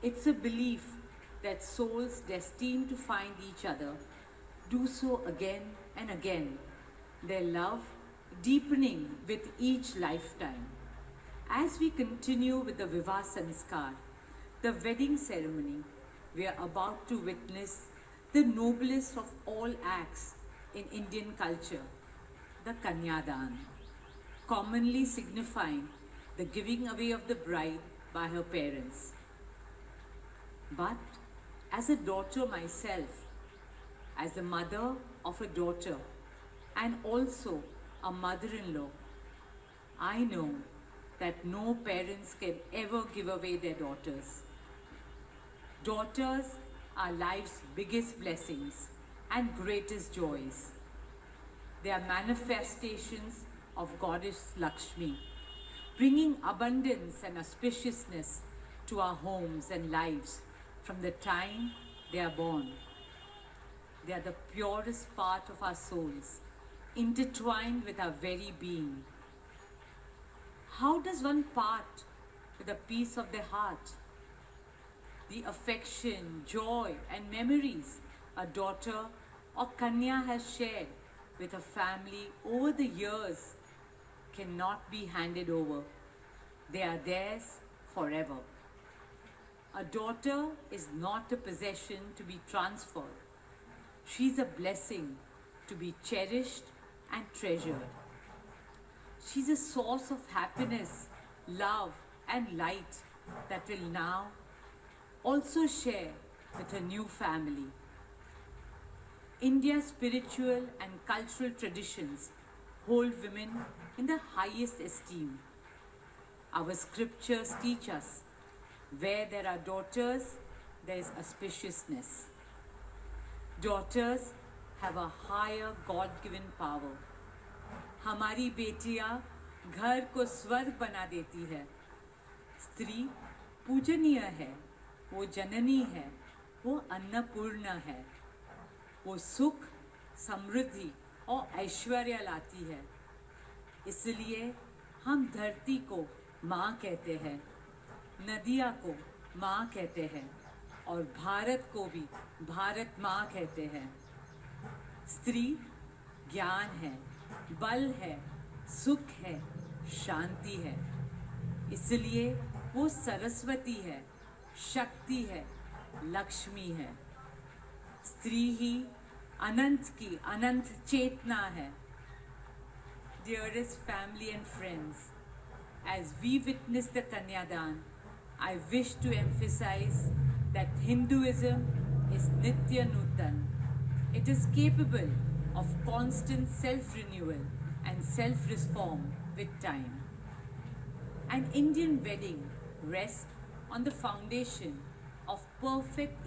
It's a belief that souls destined to find each other do so again and again, their love deepening with each lifetime. As we continue with the Vivah Sanskar, the wedding ceremony, we are about to witness the noblest of all acts in Indian culture, the Kanyadan, commonly signifying the giving away of the bride by her parents. But as a daughter myself, as the mother of a daughter and also a mother in law, I know that no parents can ever give away their daughters. Daughters are life's biggest blessings and greatest joys. They are manifestations of Goddess Lakshmi, bringing abundance and auspiciousness to our homes and lives from the time they are born. They are the purest part of our souls, intertwined with our very being. How does one part with a piece of the heart? The affection, joy, and memories a daughter or Kanya has shared with her family over the years cannot be handed over. They are theirs forever. A daughter is not a possession to be transferred. She's a blessing to be cherished and treasured. She's a source of happiness, love, and light that will now also share with her new family. India's spiritual and cultural traditions hold women in the highest esteem. Our scriptures teach us where there are daughters, there is auspiciousness. Daughters have a higher God-given power. हमारी बेटियां घर को स्वर्ग बना देती है. स्त्री पूजनीय है, वो जननी है, वो अन्नपूर्णा है, वो सुख, समृद्धि और ऐश्वर्य लाती है. इसलिए हम धरती को माँ कहते हैं, नदियाँ को माँ कहते हैं और भारत को भी भारत माँ कहते हैं. स्त्री ज्ञान है, बल है, सुख है, शांति है. इसलिए वो सरस्वती है, शक्ति है, लक्ष्मी है. स्त्री ही अनंत की अनंत चेतना है. Dearest family and friends, as we witness the Kanyadan, I wish to emphasize that Hinduism is Nitya Nutan. It is capable of constant self-renewal and self-reform with time. An Indian wedding rests on the foundation of perfect